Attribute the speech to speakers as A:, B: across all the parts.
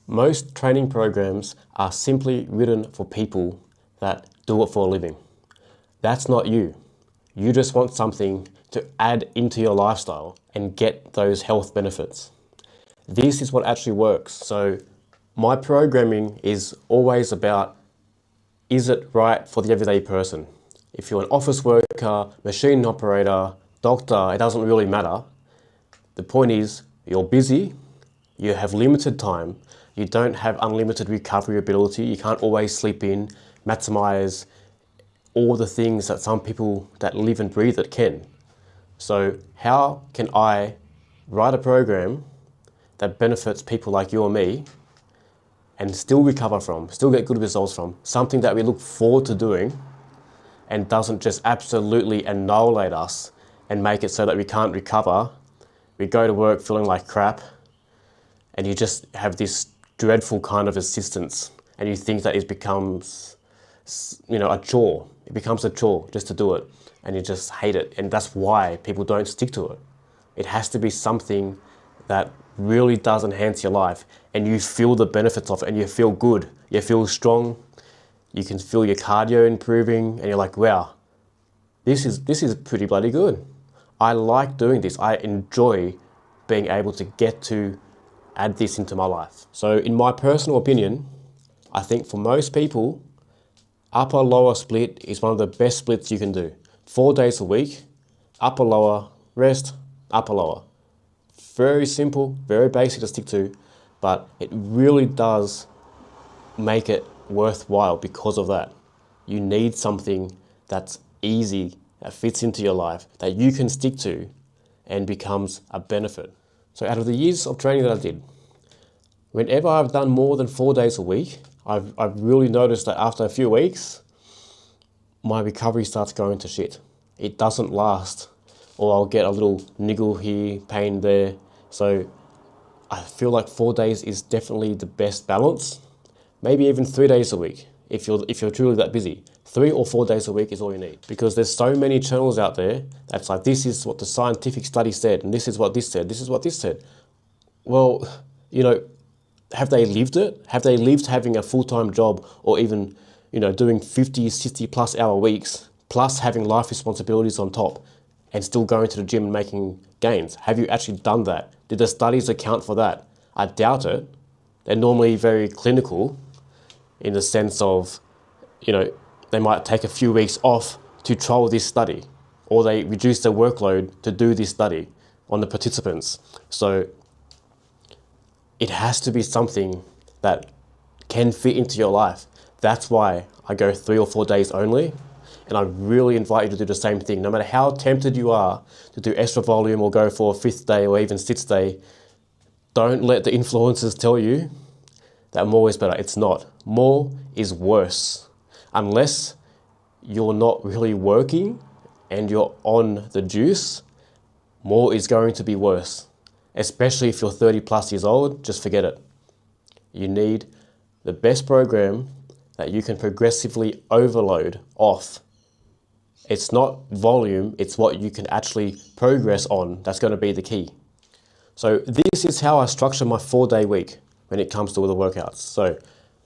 A: Most training programs are simply written for people that do it for a living. That's not you. You just want something to add into your lifestyle and get those health benefits. This is what actually works. So my programming is always about, is it right for the everyday person? If you're an office worker, machine operator, doctor, it doesn't really matter. The point is, you're busy, you have limited time, you don't have unlimited recovery ability, you can't always sleep in, maximize all the things that some people that live and breathe it can. So how can I write a program that benefits people like you or me and still recover from, still get good results from, something that we look forward to doing and doesn't just absolutely annihilate us and make it so that we can't recover. We go to work feeling like crap and you just have this dreadful kind of assistance and you think that it becomes, a chore. It becomes a chore just to do it and you just hate it, and that's why people don't stick to it. It has to be something that really does enhance your life and you feel the benefits of it and you feel good, you feel strong, you can feel your cardio improving and you're like, wow, this is pretty bloody good. I like doing this. I enjoy being able to get to add this into my life. So in my personal opinion, I think for most people, upper-lower split is one of the best splits you can do. 4 days a week, upper-lower, rest, upper-lower. Very simple, very basic to stick to, but it really does make it worthwhile because of that. You need something that's easy, that fits into your life, that you can stick to and becomes a benefit. So out of the years of training that I did, whenever I've done more than 4 days a week, I've really noticed that after a few weeks, my recovery starts going to shit. It doesn't last, or I'll get a little niggle here, pain there. So I feel like 4 days is definitely the best balance. Maybe even 3 days a week, if you're truly that busy. 3 or 4 days a week is all you need. Because there's so many channels out there that's like, this is what the scientific study said, and this is what this said, this is what this said. Well, have they lived it? Have they lived having a full-time job or even, doing 50, 60 plus hour weeks, plus having life responsibilities on top and still going to the gym and making gains? Have you actually done that? Did the studies account for that? I doubt it. They're normally very clinical in the sense of, they might take a few weeks off to trial this study, or they reduce their workload to do this study on the participants. So it has to be something that can fit into your life. That's why I go 3 or 4 days only. And I really invite you to do the same thing. No matter how tempted you are to do extra volume or go for a 5th day or even 6th day, don't let the influencers tell you that more is better. It's not. More is worse. Unless you're not really working and you're on the juice, more is going to be worse. Especially if you're 30 plus years old, just forget it. You need the best program that you can progressively overload off. It's not volume, it's what you can actually progress on that's going to be the key. So this is how I structure my 4-day week when it comes to all the workouts. So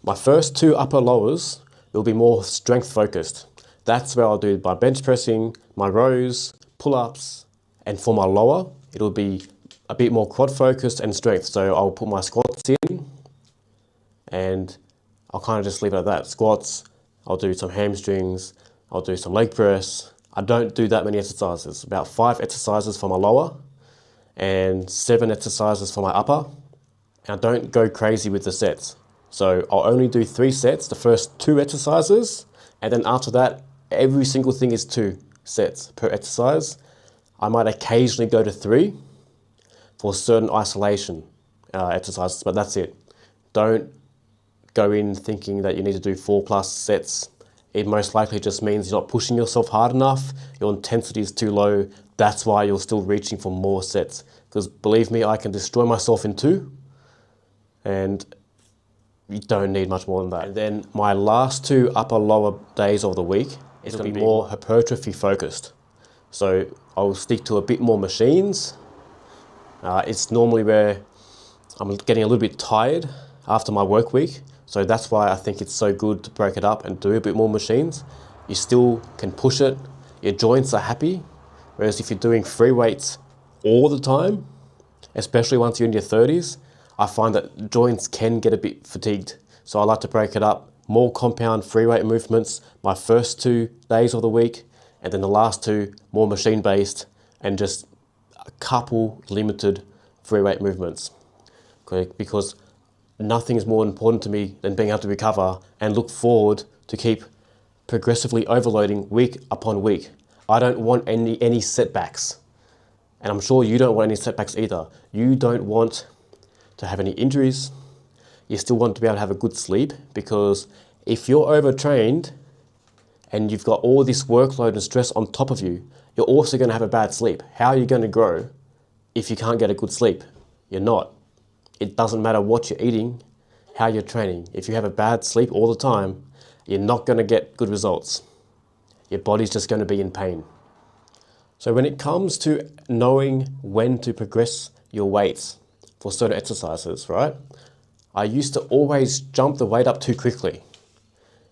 A: my first 2 upper lowers will be more strength focused. That's where I'll do my bench pressing, my rows, pull-ups, and for my lower, it'll be a bit more quad focused and strength. So I'll put my squats in and I'll kind of just leave it at that. Squats, I'll do some hamstrings, I'll do some leg press. I don't do that many exercises, about 5 exercises for my lower and 7 exercises for my upper. And I don't go crazy with the sets. So I'll only do 3 sets, the first 2 exercises, and then after that, every single thing is 2 sets per exercise. I might occasionally go to 3 for certain isolation exercises, but that's it. Don't go in thinking that you need to do 4+ sets. It most likely just means you're not pushing yourself hard enough, your intensity is too low, that's why you're still reaching for more sets. Because believe me, I can destroy myself in 2, and you don't need much more than that. And then my last 2 upper-lower days of the week is going to be more hypertrophy focused. So I'll stick to a bit more machines. It's normally where I'm getting a little bit tired after my work week. So that's why I think it's so good to break it up and do a bit more machines. You still can push it, your joints are happy. Whereas if you're doing free weights all the time, especially once you're in your 30s, I find that joints can get a bit fatigued. So I like to break it up, more compound free weight movements my first 2 days of the week, and then the last 2 more machine based, and just a couple limited free weight movements. Okay? Because nothing is more important to me than being able to recover and look forward to keep progressively overloading week upon week. I don't want any setbacks. And I'm sure you don't want any setbacks either. You don't want to have any injuries. You still want to be able to have a good sleep, because if you're overtrained and you've got all this workload and stress on top of you, you're also going to have a bad sleep. How are you going to grow if you can't get a good sleep? You're not. It doesn't matter what you're eating, how you're training. If you have a bad sleep all the time, you're not going to get good results. Your body's just going to be in pain. So when it comes to knowing when to progress your weights for certain exercises, right? I used to always jump the weight up too quickly,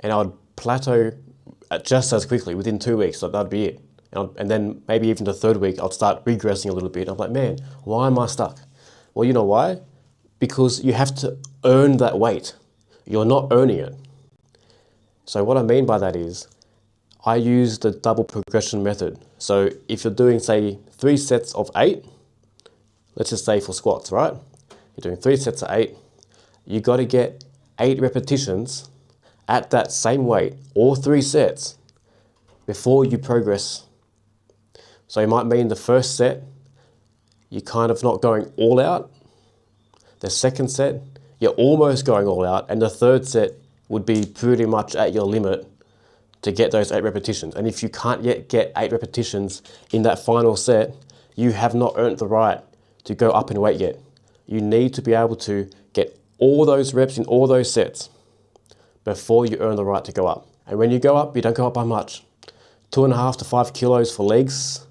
A: and I would plateau just as quickly within 2 weeks. So that'd be it. And then maybe even the 3rd week, I'd start regressing a little bit. I'm like, man, why am I stuck? Well, you know why? Because you have to earn that weight. You're not earning it. So what I mean by that is, I use the double progression method. So if you're doing, say, 3 sets of 8, let's just say for squats, right? You're doing 3 sets of 8. You got to get 8 repetitions at that same weight, all 3 sets, before you progress. So it might mean the first set, you're kind of not going all out. The second set, you're almost going all out. And the 3rd set would be pretty much at your limit to get those 8 repetitions. And if you can't yet get 8 repetitions in that final set, you have not earned the right to go up in weight yet. You need to be able to get all those reps in all those sets before you earn the right to go up. And when you go up, you don't go up by much. 2.5 to 5 kilos for legs,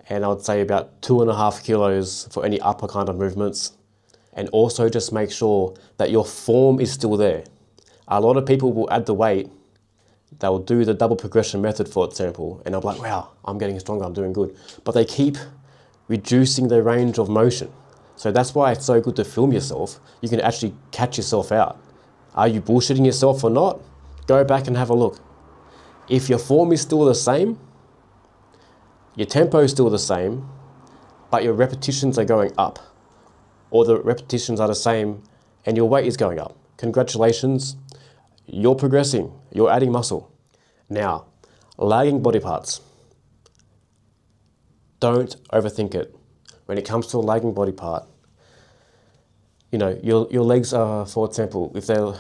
A: and I would say about 2.5 kilos for any upper kind of movements. And also just make sure that your form is still there. A lot of people will add the weight, they'll do the double progression method, for example, and they'll be like, wow, I'm getting stronger, I'm doing good. But they keep reducing their range of motion. So that's why it's so good to film yourself. You can actually catch yourself out. Are you bullshitting yourself or not? Go back and have a look. If your form is still the same, your tempo is still the same, but your repetitions are going up, or the repetitions are the same and your weight is going up, congratulations, you're progressing, you're adding muscle. Now, lagging body parts. Don't overthink it. When it comes to a lagging body part, you know, your legs are, for example, if they're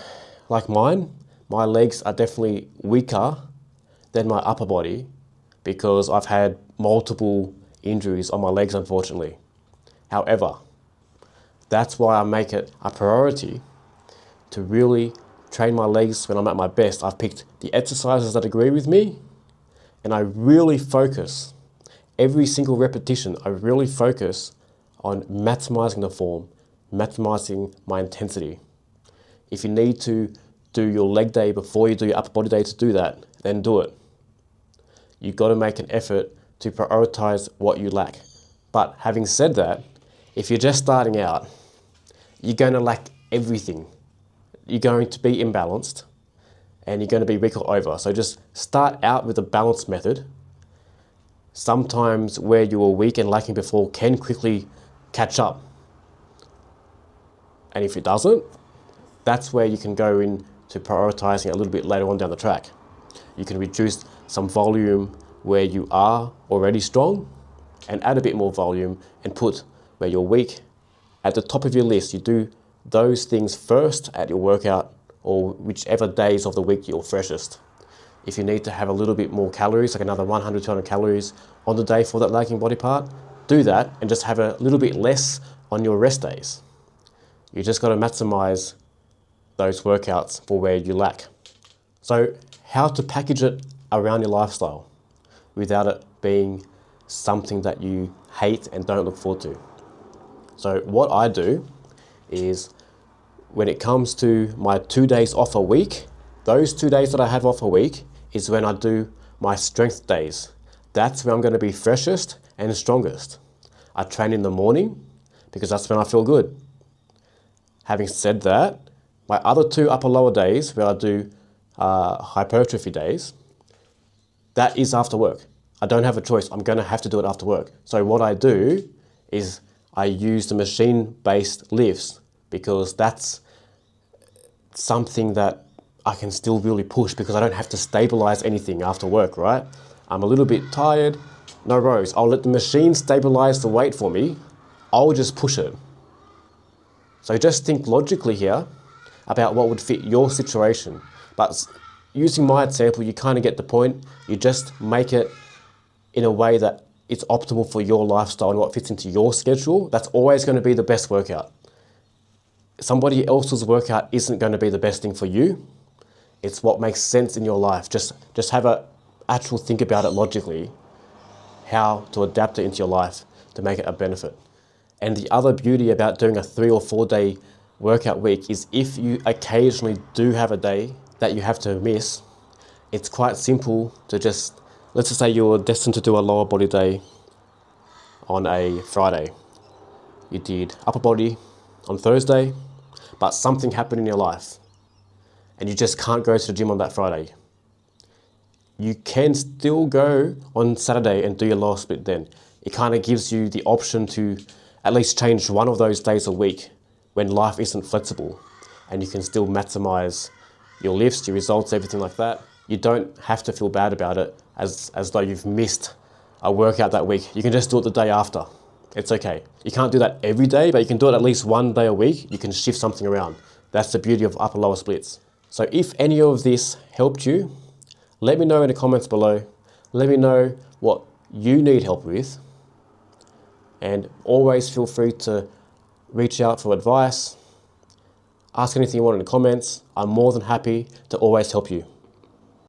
A: like mine, my legs are definitely weaker than my upper body because I've had multiple injuries on my legs, unfortunately. However, that's why I make it a priority to really train my legs when I'm at my best. I've picked the exercises that agree with me, and I really focus, every single repetition, I really focus on maximizing the form, maximizing my intensity. If you need to do your leg day before you do your upper body day to do that, then do it. You've got to make an effort to prioritize what you lack. But having said that, if you're just starting out, you're going to lack everything. You're going to be imbalanced and you're going to be weak or over. So just start out with a balanced method. Sometimes where you were weak and lacking before can quickly catch up. And if it doesn't, that's where you can go into prioritizing a little bit later on down the track. You can reduce some volume where you are already strong and add a bit more volume and put where you're weak at the top of your list. You do those things first at your workout or whichever days of the week you're freshest. If you need to have a little bit more calories, like another 100, 200 calories on the day for that lagging body part, do that and just have a little bit less on your rest days. You just got to maximize those workouts for where you lack. So how to package it around your lifestyle without it being something that you hate and don't look forward to. So what I do is when it comes to my 2 days off a week, those 2 days that I have off a week is when I do my strength days. That's when I'm going to be freshest and strongest. I train in the morning because that's when I feel good. Having said that, my other 2 upper lower days where I do hypertrophy days, that is after work. I don't have a choice. I'm going to have to do it after work. So what I do is I use the machine-based lifts because that's something that I can still really push because I don't have to stabilize anything after work, right? I'm a little bit tired, no worries. I'll let the machine stabilize the weight for me. I'll just push it. So just think logically here about what would fit your situation. But using my example, you kind of get the point. You just make it in a way that it's optimal for your lifestyle and what fits into your schedule. That's always going to be the best workout. Somebody else's workout isn't going to be the best thing for you. It's what makes sense in your life. Just have a actual think about it logically, how to adapt it into your life to make it a benefit. And the other beauty about doing a 3 or 4 day workout week is if you occasionally do have a day that you have to miss, it's quite simple to just, let's just say you're destined to do a lower body day on a Friday. You did upper body on Thursday, but something happened in your life and you just can't go to the gym on that Friday. You can still go on Saturday and do your lower split then. It kind of gives you the option to at least change one of those days a week when life isn't flexible, and you can still maximize your lifts, your results, everything like that. You don't have to feel bad about it as though you've missed a workout that week. You can just do it the day after. It's okay. You can't do that every day, but you can do it at least 1 day a week. You can shift something around. That's the beauty of upper lower splits. So if any of this helped you, let me know in the comments below. Let me know what you need help with. And always feel free to reach out for advice. Ask anything you want in the comments. I'm more than happy to always help you.